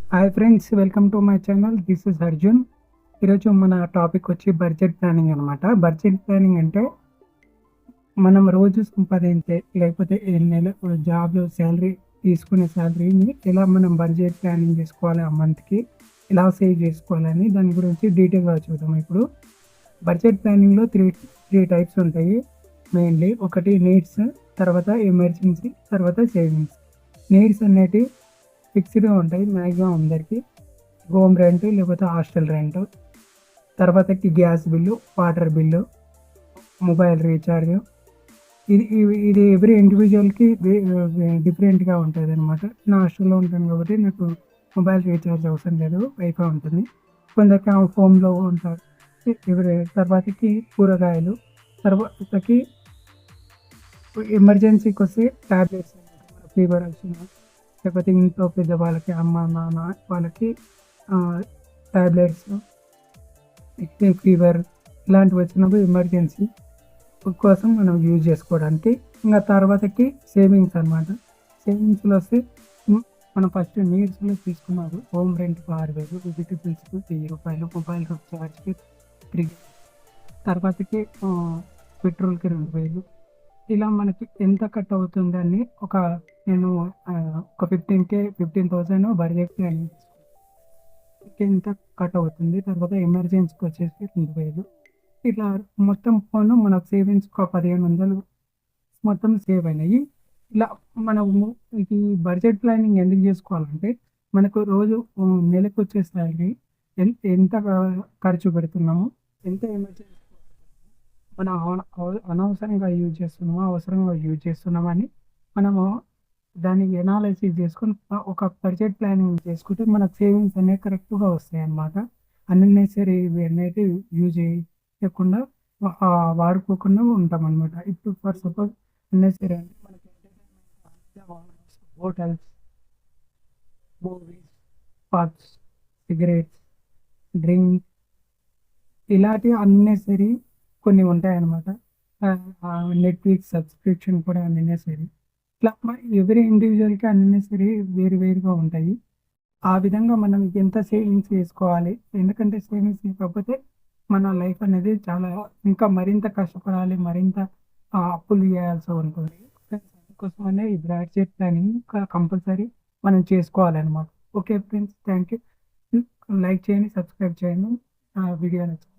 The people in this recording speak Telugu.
Hi friends, welcome to my channel. This is Arjun. ఈరోజు మన టాపిక్ వచ్చి బడ్జెట్ ప్లానింగ్ అనమాట. బడ్జెట్ ప్లానింగ్ అంటే మనం రోజు సంపాదించే లేకపోతే నెల జాబ్‌లో శాలరీ తీసుకునే శాలరీని ఎలా మనం బడ్జెట్ ప్లానింగ్ చేసుకోవాలి, ఆ మంత్‌కి ఎలా సేవ్ చేసుకోవాలని దాని గురించి డీటెయిల్‌గా చూద్దాం. ఇప్పుడు బడ్జెట్ ప్లానింగ్‌లో త్రీ టైప్స్ ఉంటాయి మెయిన్‌లీ. ఒకటి నీడ్స్, తర్వాత ఎమర్జెన్సీ, తర్వాత సేవింగ్స్. నీడ్స్ అనేటివి ఫిక్స్‌డ్‌గా ఉంటాయి మాక్సిమం అందరికి. హోమ్ రెంట్ లేకపోతే హాస్టల్ రెంట్, తర్వాతకి gas bill, water bill, mobile recharge. ఇది ఎవ్రీ ఇండివిజువల్‌కి డిఫరెంట్‌గా ఉంటదనమాట. నేను హాస్టల్‌లో ఉంటాను కాబట్టి నాకు మొబైల్ రీచార్జ్ అవసరం లేదు. వైఫై ఉంటుంది. కొందరికి హోమ్‌లో ఉంటారు. తర్వాతకి కూరగాయలు, తర్వాతకి ఎమర్జెన్సీకొస్తే టాబ్లెట్స్ అనమాట. మన ఫీవర్ వచ్చినా, లేకపోతే ఇంట్లో పెద్దవాళ్ళకి అమ్మ, నాన్న వాళ్ళకి టాబ్లెట్స్, ఫీవర్ ఇలాంటివి వచ్చినప్పుడు ఎమర్జెన్సీ కోసం మనం యూజ్ చేసుకోవడానికి. ఇంకా తర్వాతకి సేవింగ్స్ అనమాట. సేవింగ్స్‌లో వస్తే మనం ఫస్ట్ నీడ్స్‌లో తీసుకున్నారు. హోమ్ రెంట్‌కి 6,000, విద్యుత్ బిల్స్‌కి రూ. 1000, మొబైల్ రీచార్జ్‌కి 3, తర్వాతకి పెట్రోల్‌కి 2,000. ఇలా మనకి ఎంత కట్ అవుతుందని నేను ఒక 15,000 బడ్జెట్ ప్లానింగ్ ఎంత కట్ అవుతుంది. తర్వాత ఎమర్జెన్సీకొచ్చేసి 2,000. ఇట్లా మొత్తం పోను మనకు సేవింగ్స్ ఒక 1,500 మొత్తం సేవ్ అయినాయి. ఇలా మనము ఇది బడ్జెట్ ప్లానింగ్ ఎందుకు జేసుకోవాలంటే, మనకు రోజు నెలకొచ్చే సాలరీ ఎంత ఖర్చు పెడుతున్నాము, ఎంత ఎమర్జెన్సీ మనం అనవసరంగా యూజ్ చేస్తున్నామా, అవసరంగా యూజ్ చేస్తున్నామా అని మనము దాన్ని ఎనాలిసిస్ చేసుకొని ఒక బడ్జెట్ ప్లానింగ్ చేసుకుంటే మనకు సేవింగ్స్ అనేవి కరెక్ట్‌గా వస్తాయన్నమాట. అన్నెసెసరీవి అనేటివి యూజ్ చేయకుండా వాడుకోకుండా ఉంటామన్నమాట. ఇప్పుడు ఫర్ సపోజ్ అన్నెసరీ అంటే మనకి entertainment, hotels, movies, pubs, cigarettes, drink ఇలాంటివి అన్నెసరీ కొన్ని ఉంటాయన్నమాట. నెట్‌ఫ్లిక్స్ సబ్స్క్రిప్షన్ కూడా అన్నెసరీ. ఇట్లా ఎవరీ ఇండివిడ్యువల్‌కి అన్నెసరీ వేరు వేరుగా ఉంటాయి. ఆ విధంగా మనం ఎంత సేవింగ్స్ చేసుకోవాలి. ఎందుకంటే సేవింగ్స్ లేకపోతే మన లైఫ్ అనేది చాలా ఇంకా మరింత కష్టపడాలి. మరింత అప్పులు చేయాల్సి ఉంటుంది. అందుకోసమనే ఈ బడ్జెట్ ప్లానింగ్ కంపల్సరీ మనం చేసుకోవాలనమాట. Okay friends, thank you. Like చేయండి, సబ్స్క్రైబ్ చేయండి. వీడియో నచ్చితే.